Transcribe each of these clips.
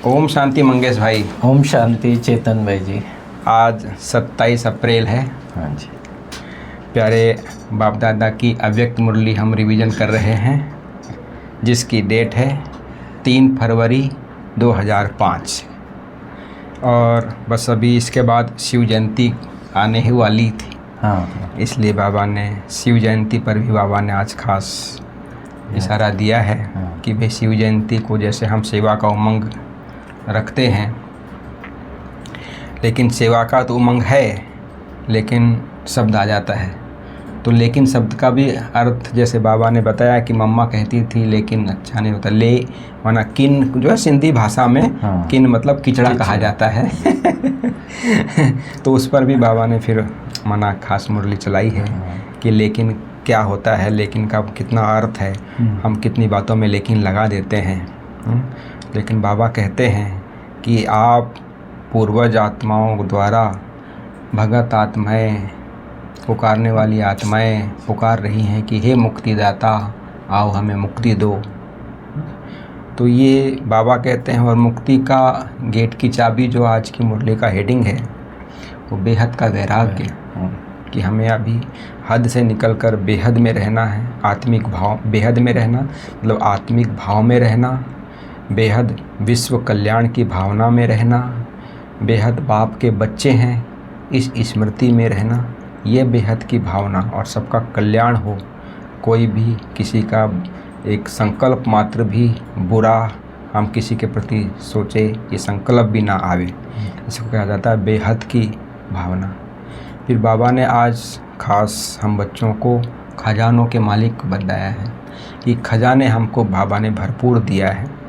ओम शांति मंगेश भाई। ओम शांति चेतन भाई जी। आज 27 अप्रैल है। हाँ जी। प्यारे बाप दादा की अव्यक्त मुरली हम रिवीजन कर रहे हैं, जिसकी डेट है 3 फरवरी 2005। और बस अभी इसके बाद शिव जयंती आने ही वाली थी। हाँ। इसलिए बाबा ने शिव जयंती पर भी बाबा ने आज खास इशारा दिया है कि भाई शिव जयंती को जैसे हम सेवा का उमंग रखते हैं, लेकिन सेवा का तो उमंग है, लेकिन शब्द आ जाता है तो लेकिन शब्द का भी अर्थ जैसे बाबा ने बताया कि मम्मा कहती थी लेकिन अच्छा नहीं होता। ले माना किन जो है सिंधी भाषा में किन मतलब किचड़ा कहा जाता है तो उस पर भी बाबा ने फिर माना खास मुरली चलाई है कि लेकिन क्या होता है, लेकिन का कितना अर्थ है। हम कितनी बातों में लेकिन लगा देते हैं। लेकिन बाबा कहते हैं कि आप पूर्वज आत्माओं द्वारा भगत आत्माएं पुकारने वाली आत्माएं पुकार रही हैं कि हे मुक्तिदाता आओ हमें मुक्ति दो। तो ये बाबा कहते हैं। और मुक्ति का गेट की चाबी जो आज की मुरली का हेडिंग है वो बेहद का वैराग्य, कि हमें अभी हद से निकलकर बेहद में रहना है। आत्मिक भाव, बेहद में रहना मतलब आत्मिक भाव में रहना, बेहद विश्व कल्याण की भावना में रहना, बेहद बाप के बच्चे हैं इस स्मृति में रहना, ये बेहद की भावना। और सबका कल्याण हो, कोई भी किसी का एक संकल्प मात्र भी बुरा हम किसी के प्रति सोचे, ये संकल्प भी ना आवे, इसको कहा जाता है बेहद की भावना। फिर बाबा ने आज खास हम बच्चों को खजानों के मालिक बताया है कि खजाने हमको बाबा ने भरपूर दिया है।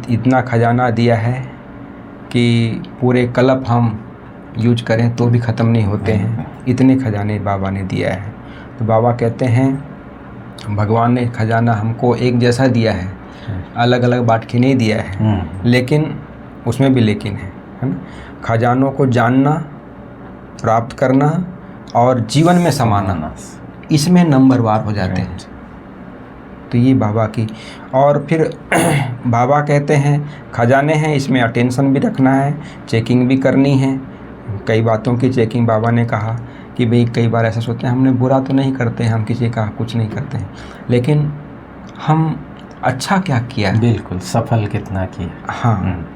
इतना खजाना दिया है कि पूरे कल्प हम यूज करें तो भी ख़त्म नहीं होते हैं, इतने खजाने बाबा ने दिया है। तो बाबा कहते हैं भगवान ने खजाना हमको एक जैसा दिया है, अलग अलग बांट के नहीं दिया है, लेकिन उसमें भी लेकिन है ना। खजानों को जानना, प्राप्त करना और जीवन में समाना, इसमें नंबरवार हो जाते हैं। तो ये बाबा की। और फिर बाबा कहते हैं खजाने हैं, इसमें अटेंशन भी रखना है, चेकिंग भी करनी है। कई बातों की चेकिंग बाबा ने कहा कि भाई कई बार ऐसा सोचते हैं हमने बुरा तो नहीं करते हैं, हम किसी का कुछ नहीं करते हैं, लेकिन हम अच्छा क्या किया, बिल्कुल सफल कितना किया। हाँ,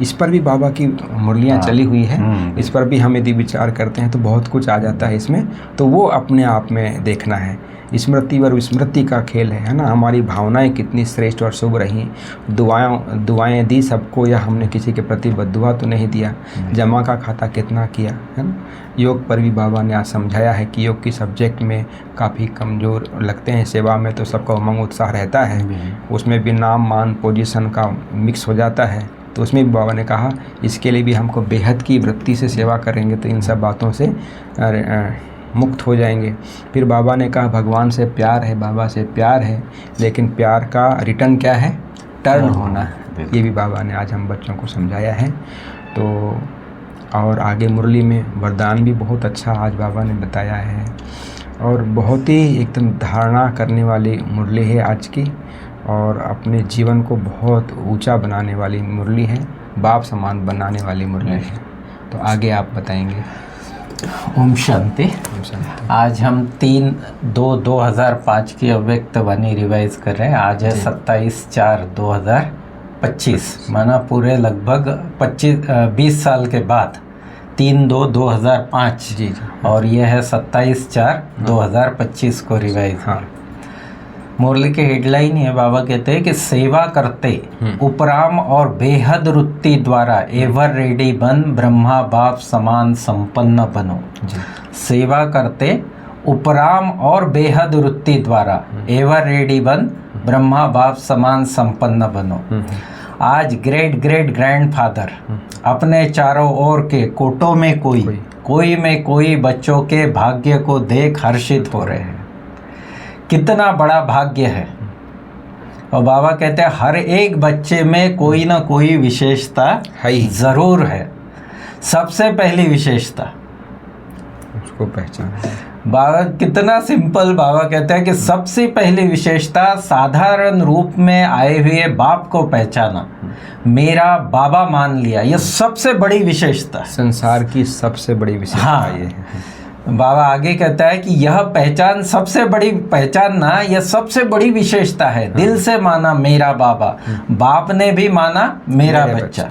इस पर भी बाबा की मुरलियाँ चली हुई है। इस पर भी हम यदि विचार करते हैं तो बहुत कुछ आ जाता है इसमें। तो वो अपने आप में देखना है। स्मृति और विस्मृति का खेल है ना। हमारी भावनाएं कितनी श्रेष्ठ और शुभ रही, दुआएं दी सबको, या हमने किसी के प्रति बद्दुआ तो नहीं दिया, जमा का खाता कितना किया, है ना। योग पर भी बाबा ने आज समझाया है कि योग की सब्जेक्ट में काफ़ी कमज़ोर लगते हैं, सेवा में तो सबका उमंग उत्साह रहता है, उसमें भी नाम मान पोजीशन का मिक्स हो जाता है। तो उसमें भी बाबा ने कहा इसके लिए भी हमको बेहद की वृत्ति से सेवा करेंगे तो इन सब बातों से मुक्त हो जाएंगे। फिर बाबा ने कहा भगवान से प्यार है, बाबा से प्यार है, लेकिन प्यार का रिटर्न क्या है, टर्न होना है। ये भी बाबा ने आज हम बच्चों को समझाया है। तो और आगे मुरली में वरदान भी बहुत अच्छा आज बाबा ने बताया है, और बहुत ही एकदम धारणा करने वाली मुरली है आज की, और अपने जीवन को बहुत ऊंचा बनाने वाली मुरली है, बाप समान बनाने वाली मुरली है। तो आगे आप बताएंगे। ओम शांति। आज हम 3/2/2005 की अव्यक्त वाणी रिवाइज कर रहे हैं। आज है 27/4/2025, माना पूरे लगभग 20 साल के बाद 3/2/2005 जी। और यह है 27/4/2025 को रिवाइज। हाँ, मुरली के हेडलाइन है, बाबा कहते हैं कि सेवा करते उपराम और बेहद वृत्ति द्वारा एवर रेडी बन ब्रह्मा बाप समान संपन्न बनो। सेवा करते उपराम और बेहद वृत्ति द्वारा एवर रेडी बन ब्रह्मा बाप समान संपन्न बनो। आज ग्रेट ग्रेट ग्रैंडफादर अपने चारों ओर के कोटों में कोई में कोई बच्चों के भाग्य को देख हर्षित हो रहे हैं। कितना बड़ा भाग्य है। और बाबा कहते हैं हर एक बच्चे में कोई ना कोई विशेषता ज़रूर है। सबसे पहली विशेषता उसको पहचान। बाबा कितना सिंपल, बाबा कहते हैं कि सबसे पहली विशेषता साधारण रूप में आए हुए बाप को पहचाना, मेरा बाबा मान लिया, यह सबसे बड़ी विशेषता है। संसार की सबसे बड़ी विशेषता हाँ। ये है। बाबा आगे कहता है कि यह पहचान सबसे बड़ी पहचान ना, यह सबसे बड़ी विशेषता है। दिल से माना मेरा बाबा, बाप ने भी माना मेरा बच्चा।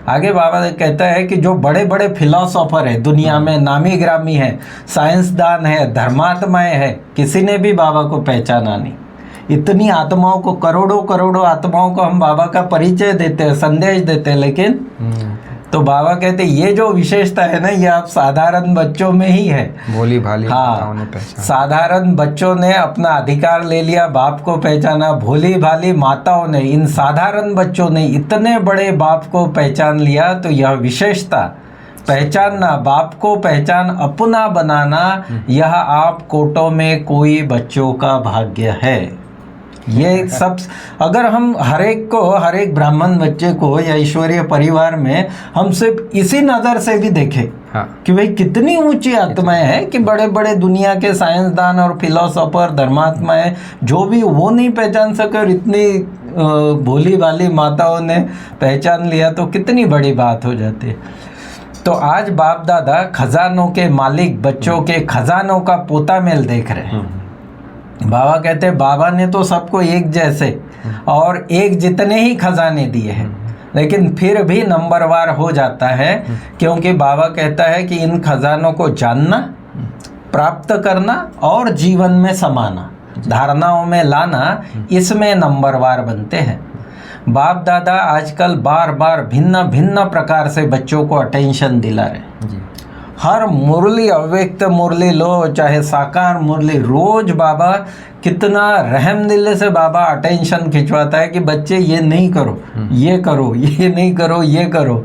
आगे बाबा कहता है कि जो बड़े बड़े फिलोसोफर है दुनिया में, नामी ग्रामी है, साइंसदान है, धर्मात्माएं है, किसी ने भी बाबा को पहचाना नहीं। इतनी आत्माओं को, करोड़ों करोड़ों आत्माओं को हम बाबा का परिचय देते हैं, संदेश देते हैं, लेकिन तो बाबा कहते हैं ये जो विशेषता है ना, ये आप साधारण बच्चों में ही है। भोली भाली माताओं ने हाँ, पहचाना। साधारण बच्चों ने अपना अधिकार ले लिया, बाप को पहचाना। भोली भाली माताओं ने, इन साधारण बच्चों ने इतने बड़े बाप को पहचान लिया। तो यह विशेषता, पहचानना, बाप को पहचान अपना बनाना, यह आप कोटों में कोई बच्चों का भाग्य है। ये सब अगर हम हर एक ब्राह्मण बच्चे को या ईश्वरीय परिवार में हम सिर्फ इसी नज़र से भी देखें, हाँ, कि भाई कितनी ऊंची आत्माएं हैं, कि बड़े बड़े दुनिया के साइंसदान और फिलोसोफर, धर्मात्माएं जो भी वो नहीं पहचान सके और इतनी भोली भाली माताओं ने पहचान लिया, तो कितनी बड़ी बात हो जाती है। तो आज बाप दादा खजानों के मालिक, बच्चों के खजानों का पोता मेल देख रहे हैं। बाबा कहते हैं बाबा ने तो सबको एक जैसे और एक जितने ही खजाने दिए हैं, लेकिन फिर भी नंबरवार हो जाता है, क्योंकि बाबा कहता है कि इन खजानों को जानना, प्राप्त करना और जीवन में समाना, धारणाओं में लाना, इसमें नंबरवार बनते हैं। बाप दादा आजकल बार बार भिन्न भिन्न प्रकार से बच्चों को अटेंशन दिला रहे हैं। हर मुरली, अव्यक्त मुरली लो चाहे साकार मुरली, रोज बाबा कितना रहम दिल से बाबा अटेंशन खिंचवाता है कि बच्चे ये नहीं करो, ये करो, ये नहीं करो, ये करो।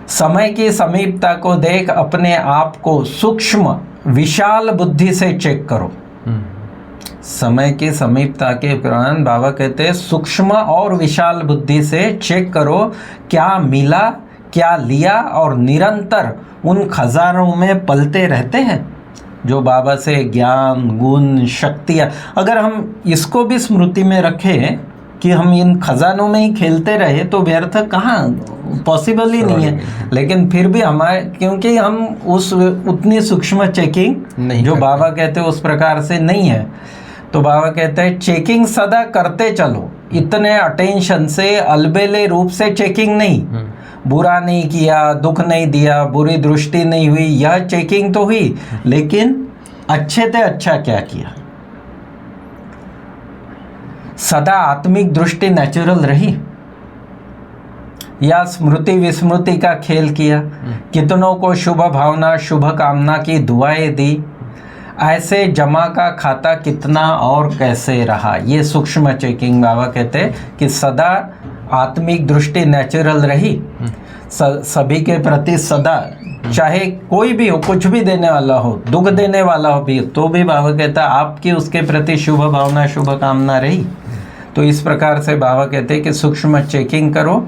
समय की समीपता को देख अपने आप को सूक्ष्म विशाल बुद्धि से चेक करो। समय की समीपता के दौरान बाबा कहते हैं सूक्ष्म और विशाल बुद्धि से चेक करो, क्या मिला, क्या लिया, और निरंतर उन खजानों में पलते रहते हैं जो बाबा से ज्ञान, गुण, शक्तियाँ। अगर हम इसको भी स्मृति में रखें कि हम इन खजानों में ही खेलते रहे तो व्यर्थ कहाँ, पॉसिबल ही नहीं है। लेकिन फिर भी हमारे, क्योंकि हम उस उतनी सूक्ष्म चेकिंग जो बाबा कहते हैं उस प्रकार से नहीं है, तो बाबा कहते हैं चेकिंग सदा करते चलो, इतने अटेंशन से, अलबेले रूप से चेकिंग नहीं। बुरा नहीं किया, दुख नहीं दिया, बुरी दृष्टि नहीं हुई, यह चेकिंग तो हुई, लेकिन अच्छे से अच्छा क्या किया। सदा आत्मिक दृष्टि नेचुरल रही या स्मृति विस्मृति का खेल किया, कितनों को शुभ भावना, शुभ कामना की दुआएं दी, ऐसे जमा का खाता कितना और कैसे रहा। ये सूक्ष्म चेकिंग बाबा कहते हैं कि सदा आत्मिक दृष्टि नेचुरल रही, सभी के प्रति सदा, चाहे कोई भी हो, कुछ भी देने वाला हो, दुख देने वाला हो भी, तो भी बाबा कहता है आपकी उसके प्रति शुभ भावना, शुभ कामना रही। तो इस प्रकार से बाबा कहते हैं कि सूक्ष्म चेकिंग करो।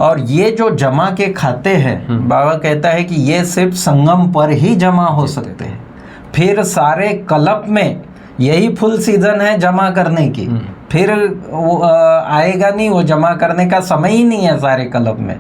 और ये जो जमा के खाते हैं, बाबा कहता है कि ये सिर्फ संगम पर ही जमा हो सकते हैं, फिर सारे कल्प में यही फुल सीजन है जमा करने की, फिर आएगा नहीं, वो जमा करने का समय ही नहीं है सारे कल्प में।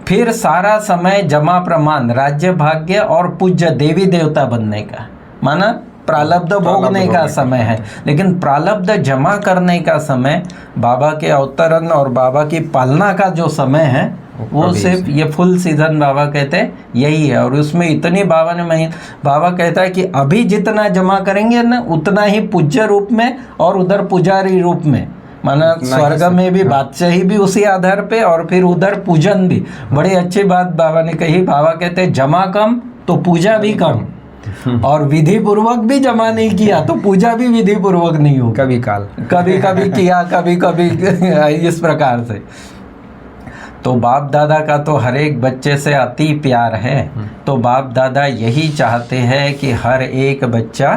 फिर सारा समय जमा प्रमाण, राज्य, भाग्य और पूज्य देवी देवता बनने का, माना प्रालब्ध भोगने का समय है, लेकिन प्रालब्ध जमा करने का समय, बाबा के अवतरण और बाबा की पालना का जो समय है, वो सिर्फ ये फुल सीजन बाबा कहते हैं यही है। और उसमें इतनी बाबा ने बाबा कहता है कि अभी जितना जमा करेंगे ना, उतना ही पूज्य रूप में और उधर पुजारी रूप में, माना स्वर्ग में भी बादशाही भी उसी आधार पे और फिर उधर पूजन भी। बड़ी अच्छी बात बाबा ने कही। बाबा कहते हैं जमा कम तो पूजा भी कम, और विधि पूर्वक भी जमा नहीं किया तो पूजा भी विधि पूर्वक नहीं हो, कभी काल, कभी कभी किया, कभी कभी इस प्रकार से। तो बाप दादा का तो हर एक बच्चे से अति प्यार है। तो बाप दादा यही चाहते हैं कि हर एक बच्चा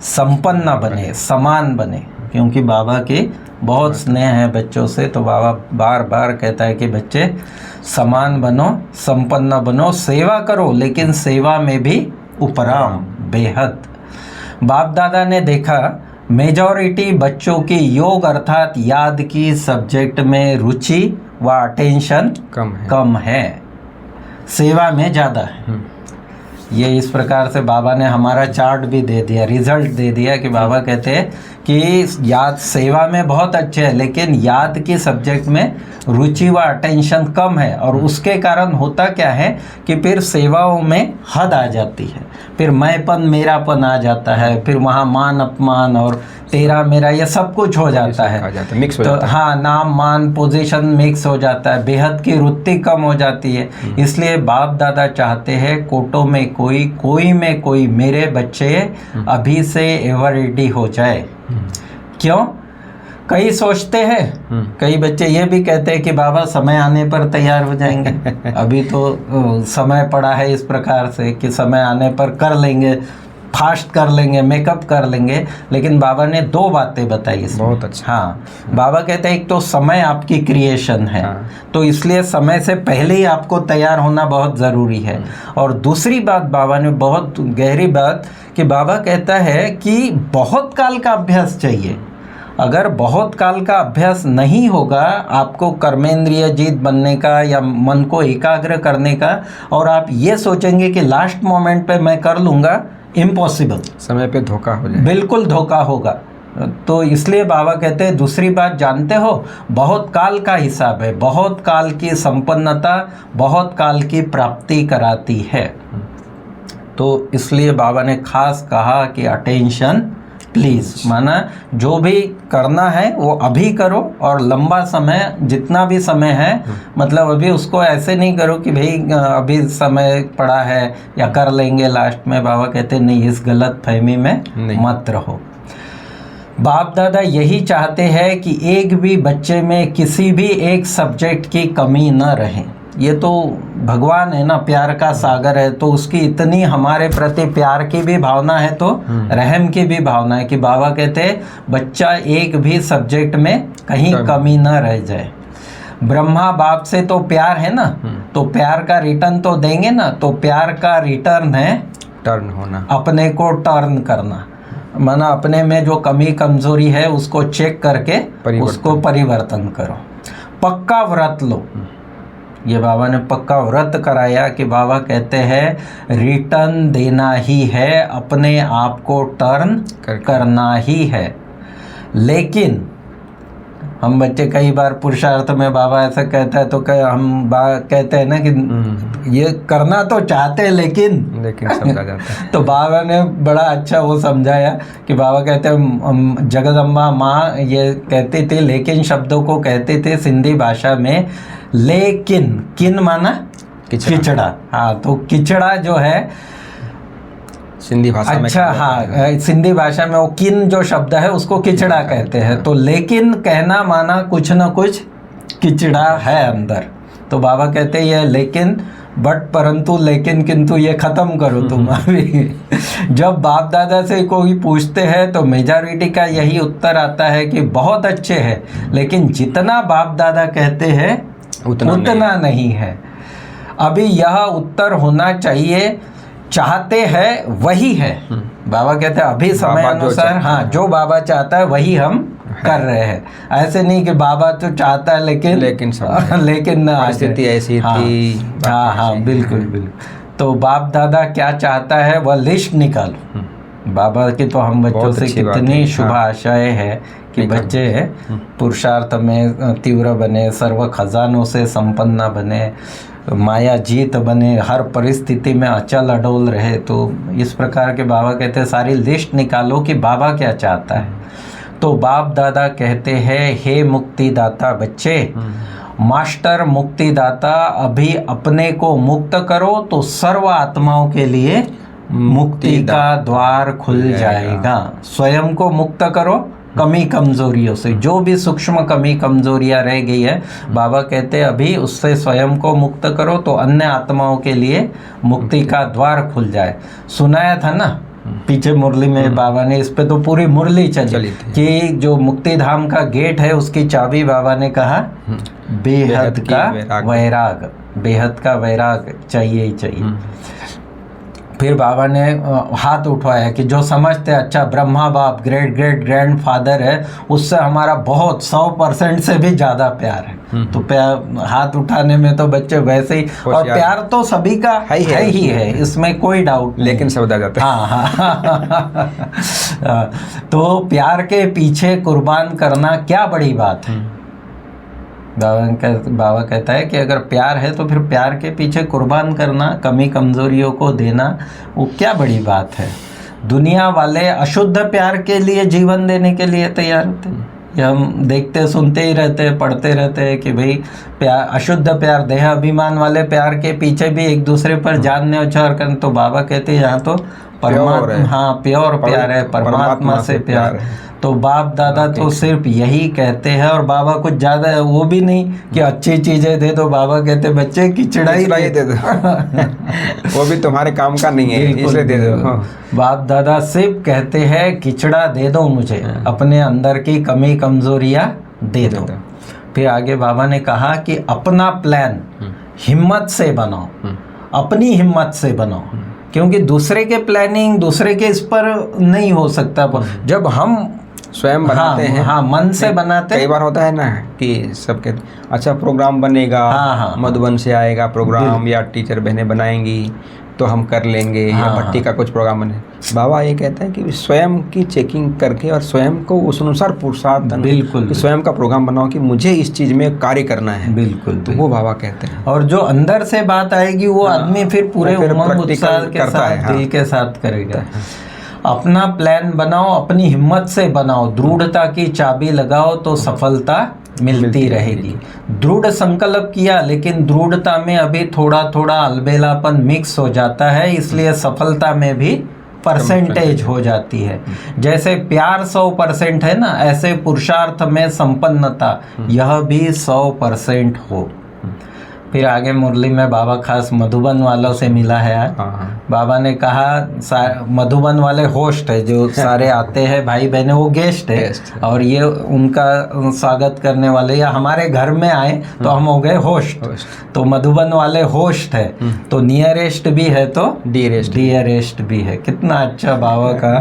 संपन्न बने, समान बने, क्योंकि बाबा के बहुत स्नेह है बच्चों से। तो बाबा बार बार कहता है कि बच्चे समान बनो, संपन्न बनो, सेवा करो, लेकिन सेवा में भी उपराम, बेहद। बाप दादा ने देखा मेजॉरिटी बच्चों की योग अर्थात याद की सब्जेक्ट में रुचि व अटेंशन कम है, सेवा में ज़्यादा है। ये इस प्रकार से बाबा ने हमारा चार्ट भी दे दिया, रिजल्ट दे दिया कि बाबा कहते हैं कि याद सेवा में बहुत अच्छे हैं लेकिन याद की सब्जेक्ट में रुचि व अटेंशन कम है। और उसके कारण होता क्या है कि फिर सेवाओं में हद आ जाती है, फिर मैंपन मेरापन आ जाता है, फिर वहाँ मान अपमान और तेरा मेरा ये सब कुछ हो जाता है, मिक्स हो जाता है। हाँ, नाम मान पोजीशन मिक्स हो जाता है, बेहद की वृत्ति कम हो जाती है। इसलिए बाप दादा चाहते हैं कोटो में कोई में कोई मेरे बच्चे अभी से एवर रेडी हो जाए। क्यों? कई सोचते हैं, कई बच्चे ये भी कहते हैं कि बाबा समय आने पर तैयार हो जाएंगे। अभी तो समय पड़ा है इस प्रकार से कि समय आने पर कर लेंगे, फास्ट कर लेंगे, मेकअप कर लेंगे। लेकिन बाबा ने दो बातें बताई इसमें। बहुत अच्छा। हाँ, बाबा कहते हैं एक तो समय आपकी क्रिएशन है, हाँ। तो इसलिए समय से पहले ही आपको तैयार होना बहुत ज़रूरी है। और दूसरी बात बाबा ने बहुत गहरी बात कि बाबा कहता है कि बहुत काल का अभ्यास चाहिए। अगर बहुत काल का अभ्यास नहीं होगा आपको कर्मेंद्रिय जीत बनने का या मन को एकाग्र करने का, और आप ये सोचेंगे कि लास्ट मोमेंट पे मैं कर लूँगा, इम्पॉसिबल, समय पे धोखा हो जाए, बिल्कुल धोखा होगा। तो इसलिए बाबा कहते हैं दूसरी बात जानते हो, बहुत काल का हिसाब है, बहुत काल की संपन्नता बहुत काल की प्राप्ति कराती है। तो इसलिए बाबा ने खास कहा कि अटेंशन प्लीज़, माना जो भी करना है वो अभी करो और लंबा समय जितना भी समय है, मतलब अभी उसको ऐसे नहीं करो कि भाई अभी समय पड़ा है या कर लेंगे लास्ट में। बाबा कहते नहीं, इस गलत फहमी में मत रहो। बाप दादा यही चाहते हैं कि एक भी बच्चे में किसी भी एक सब्जेक्ट की कमी न रहे। ये तो भगवान है ना, प्यार का सागर है, तो उसकी इतनी हमारे प्रति प्यार की भी भावना है, तो रहम की भी भावना है कि बाबा कहते हैं बच्चा एक भी सब्जेक्ट में कहीं कमी न रह जाए। ब्रह्मा बाप से तो प्यार है ना, तो प्यार का रिटर्न तो देंगे ना, तो प्यार का रिटर्न है टर्न होना, अपने को टर्न करना, माना अपने में जो कमी कमजोरी है उसको चेक करके उसको परिवर्तन करो। पक्का व्रत लो, ये बाबा ने पक्का व्रत कराया कि बाबा कहते हैं रिटर्न देना ही है, अपने आप को टर्न करना ही है। लेकिन हम बच्चे कई बार पुरुषार्थ में बाबा ऐसा कहता है तो हम कहते हैं ना कि ये करना तो चाहते हैं लेकिन समझा जाता है। तो बाबा ने बड़ा अच्छा वो समझाया कि बाबा कहते हैं जगदम्बा माँ ये कहती थी, लेकिन शब्दों को कहते थे सिंधी भाषा में, लेकिन किन माना किचड़ा। हाँ, तो किचड़ा जो है सिंधी भाषा में, अच्छा हाँ, सिंधी भाषा में वो किन जो शब्द है उसको किचड़ा कहते हैं। तो लेकिन कहना माना कुछ न कुछ किचड़ा है अंदर। तो बाबा कहते हैं ये लेकिन बट परंतु लेकिन किंतु ये ख़त्म करो तुम अभी। जब बाप दादा से कोई पूछते हैं तो मेजॉरिटी का यही उत्तर आता है कि बहुत अच्छे हैं, लेकिन जितना बाप दादा कहते हैं उतना नहीं है। अभी यह उत्तर होना चाहिए, चाहते हैं वही है। बाबा कहते हैं अभी समय अनुसार, हाँ, जो बाबा चाहता है वही हम कर रहे हैं। ऐसे नहीं कि बाबा तो चाहता है लेकिन लेकिन परिस्थिति ऐसी थी। हाँ, बिल्कुल। तो बाप दादा क्या चाहता है वह लिस्ट निकालो। बाबा की तो हम बच्चों से कितनी शुभ आशाएं है कि बच्चे पुरुषार्थ में तीव्र बने, सर्व खजानों से संपन्न बने, माया जीत बने, हर परिस्थिति में अचल अडोल रहे। तो इस प्रकार के बाबा कहते हैं सारी लिस्ट निकालो कि बाबा क्या चाहता है। तो बाप दादा कहते हैं हे मुक्तिदाता बच्चे, मास्टर मुक्तिदाता, अभी अपने को मुक्त करो तो सर्व आत्माओं के लिए मुक्ति का द्वार खुल जाएगा। स्वयं को मुक्त करो कमी कमजोरियों से, जो भी सूक्ष्म कमी कमजोरियां रह गई है, बाबा कहते हैं अभी उससे स्वयं को मुक्त करो तो अन्य आत्माओं के लिए मुक्ति का द्वार खुल जाए। सुनाया था ना पीछे मुरली में, बाबा ने इस पे तो पूरी मुरली चली कि जो मुक्ति धाम का गेट है उसकी चाबी बाबा ने कहा बेहद का वैराग, बेहद का वैराग चाहिए ही चाहिए। फिर बाबा ने हाथ उठवाया कि जो समझते अच्छा ब्रह्मा बाप ग्रेट ग्रेट ग्रैंड फादर है, उससे हमारा बहुत 100% से भी ज़्यादा प्यार है। तो प्यार हाथ उठाने में तो बच्चे वैसे ही, और प्यार तो सभी का है ही है, इसमें कोई डाउट नहीं। लेकिन शब्द आ जाता है। हाँ। तो प्यार के पीछे कुर्बान करना क्या बड़ी बात है। बाबा कहता है कि अगर प्यार है तो फिर प्यार के पीछे कुर्बान करना, कमी कमजोरियों को देना, वो क्या बड़ी बात है। दुनिया वाले अशुद्ध प्यार के लिए जीवन देने के लिए तैयार होते हैं। ये हम देखते सुनते ही रहते हैं, पढ़ते रहते हैं कि भाई प्यार, अशुद्ध प्यार, देह अभिमान वाले प्यार के पीछे भी एक दूसरे पर जान न्यौछावर करना। तो बाबा कहते हैं यहाँ तो परमात्मा, हाँ प्योर प्यार है, परमात्मा से प्यार है। तो बाप दादा तो सिर्फ यही कहते हैं, और बाबा कुछ ज़्यादा वो भी नहीं कि अच्छी चीज़ें दे दो। बाबा कहते बच्चे खिचड़ा ही दे दो। वो भी तुम्हारे काम का नहीं है, इसलिए दे दो। बाप दादा सिर्फ कहते हैं खिचड़ा दे दो मुझे, अपने अंदर की कमी कमजोरियाँ दे दो। फिर आगे बाबा ने कहा कि अपना प्लान हिम्मत से बनाओ, अपनी हिम्मत से बनाओ, क्योंकि दूसरे के प्लानिंग, दूसरे के इस पर नहीं हो सकता। जब हम स्वयं बनाते हैं, हाँ मन से बनाते हैं। कई बार होता है ना कि सबके अच्छा प्रोग्राम बनेगा, मधुबन से आएगा प्रोग्राम, या टीचर बहनें बनाएंगी तो हम कर लेंगे, या भट्टी का कुछ प्रोग्राम बने। बाबा ये कहते हैं कि स्वयं की चेकिंग करके और स्वयं को उस अनुसार पुरुषार्थ, बिल्कुल कि स्वयं का प्रोग्राम बनाओ कि मुझे इस चीज़ में कार्य करना है। बिल्कुल, तो वो बाबा कहते हैं। और जो अंदर से बात आएगी वो आदमी फिर पूरे उमंग उत्साह के साथ, दिल के साथ करेगा। अपना प्लान बनाओ, अपनी हिम्मत से बनाओ, दृढ़ता की चाबी लगाओ तो सफलता मिलती रहेगी। दृढ़ संकल्प किया, लेकिन दृढ़ता में अभी थोड़ा थोड़ा अलबेलापन मिक्स हो जाता है, इसलिए सफलता में भी परसेंटेज हो जाती है। जैसे प्यार 100% है ना, ऐसे पुरुषार्थ में संपन्नता यह भी 100% हो। फिर आगे मुरली में बाबा खास मधुबन वालों से मिला है आज। बाबा ने कहा मधुबन वाले होस्ट है, जो सारे आते हैं भाई बहने, वो गेस्ट है, और ये उनका स्वागत करने वाले, या हमारे घर में आए तो हम हो गए होस्ट। तो मधुबन वाले होस्ट है, तो नियरेस्ट भी है तो डियरेस्ट भी है। कितना अच्छा बाबा का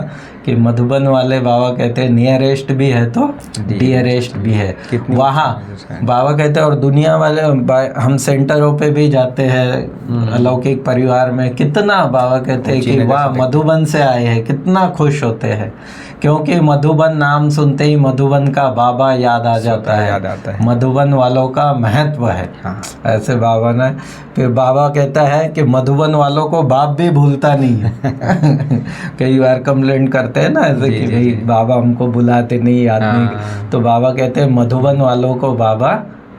कि मधुबन वाले बाबा कहते हैं नियरेस्ट भी है तो डियरेस्ट भी है। वहाँ बाबा कहते हैं, और दुनिया वाले हम सेंटरों पे भी जाते हैं अलौकिक परिवार में, कितना बाबा कहते हैं कि वाह मधुबन से आए हैं, कितना खुश होते हैं, क्योंकि मधुबन नाम सुनते ही मधुबन का बाबा याद आ जाता है। मधुबन वालों का महत्व है। ऐसे बाबा ने फिर बाबा कहता है कि मधुबन वालों को बाप भी भूलता नहीं है। कई बार कंप्लेंट करते हैं ना ऐसे कि भाई बाबा हमको बुलाते नहीं आदमी, तो बाबा कहते हैं मधुबन वालों को बाबा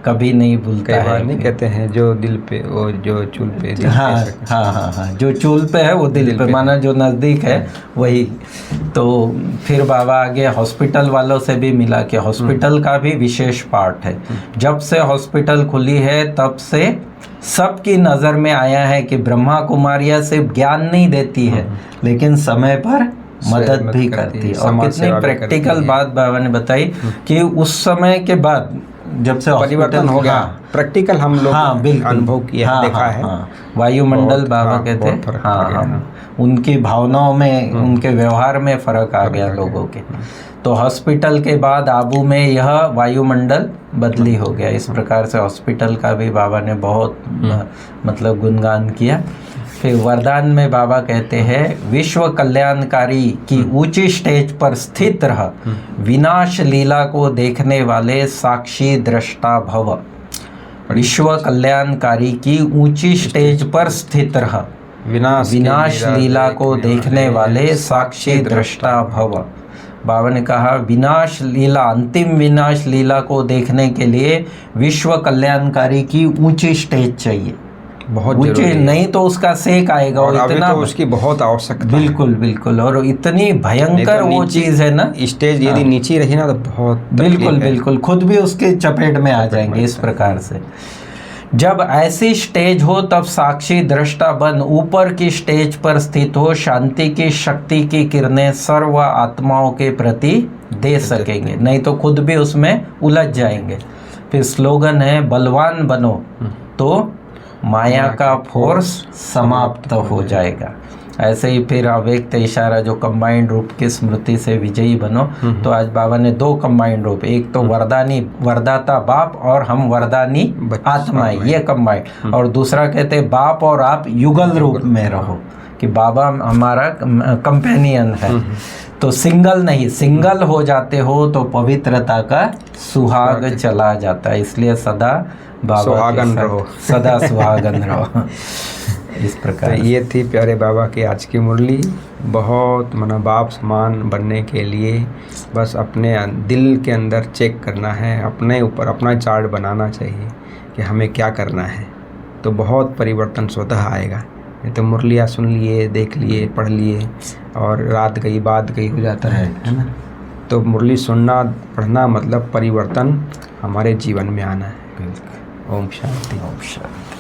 कभी नहीं भूलता है। नहीं कहते हैं जो दिल पे, वो जो चूल पे, हाँ, जो चूल पे है वो दिल पे, माना जो नज़दीक है वही। तो फिर बाबा आगे हॉस्पिटल वालों से भी मिला कि हॉस्पिटल का भी विशेष पार्ट है। जब से हॉस्पिटल खुली है तब से सबकी नज़र में आया है कि ब्रह्मा कुमारियाँ सिर्फ ज्ञान नहीं देती है, लेकिन समय पर मदद भी करती है। और कितनी प्रैक्टिकल बात बाबा ने बताई कि उस समय के बाद जब से परिवर्तन हो गया, प्रैक्टिकल हम लोग अनुभव किया, देखा है। वायुमंडल बाबा कहते हैं, उनकी भावनाओं में, उनके व्यवहार में फर्क आ गया लोगों के। तो हॉस्पिटल के बाद आबू में यह वायुमंडल बदली हो गया। इस प्रकार से हॉस्पिटल का भी बाबा ने बहुत मतलब गुणगान किया। फिर वरदान में बाबा कहते हैं, विश्व कल्याणकारी की ऊंची स्टेज पर स्थित रह, विनाश लीला को देखने वाले साक्षी दृष्टा भव। विश्व कल्याणकारी की ऊंची स्टेज पर स्थित रह, विनाश लीला को देखने वाले साक्षी दृष्टा भव। बाबा ने कहा विनाश लीला, अंतिम विनाश लीला को देखने के लिए विश्व कल्याणकारी की ऊंची स्टेज चाहिए, बहुत ऊंची, नहीं तो उसका सेक आएगा। और इतना तो उसकी बहुत आवश्यकता, बिल्कुल। और इतनी भयंकर वो चीज़ है ना, स्टेज यदि नीचे रही ना तो बहुत बिल्कुल खुद भी उसके चपेट में आ जाएंगे। इस प्रकार से जब ऐसी स्टेज हो तब साक्षी दृष्टा बन ऊपर की स्टेज पर स्थित हो, शांति की शक्ति की किरणें सर्व आत्माओं के प्रति दे सकेंगे, नहीं तो खुद भी उसमें उलझ जाएंगे। फिर स्लोगन है, बलवान बनो तो माया का फोर्स समाप्त हो जाएगा। ऐसे ही फिर अव्यक्त इशारा जो कंबाइंड रूप की स्मृति से विजयी बनो। तो आज बाबा ने 2 कंबाइंड रूप, एक तो वरदानी वरदाता बाप और हम वरदानी आत्माएं, ये कंबाइंड, और दूसरा कहते हैं बाप और आप युगल रूप में रहो, कि बाबा हमारा कंपेनियन है। तो सिंगल नहीं, सिंगल हो जाते हो तो पवित्रता का सुहाग चला जाता है। इसलिए सदा बाबा सुहागन रहो, सदा सुहागन रहो। इस प्रकार तो ये थी प्यारे बाबा की आज की मुरली। बहुत मना बाप समान बनने के लिए बस अपने दिल के अंदर चेक करना है, अपने ऊपर अपना चार्ट बनाना चाहिए कि हमें क्या करना है, तो बहुत परिवर्तन स्वतः आएगा। नहीं तो मुरलियाँ सुन लिए, देख लिए, पढ़ लिए और रात गई बात गई हो जाता है ना। तो मुरली सुनना पढ़ना मतलब परिवर्तन हमारे जीवन में आना है। ओम शांति। ओम शांति।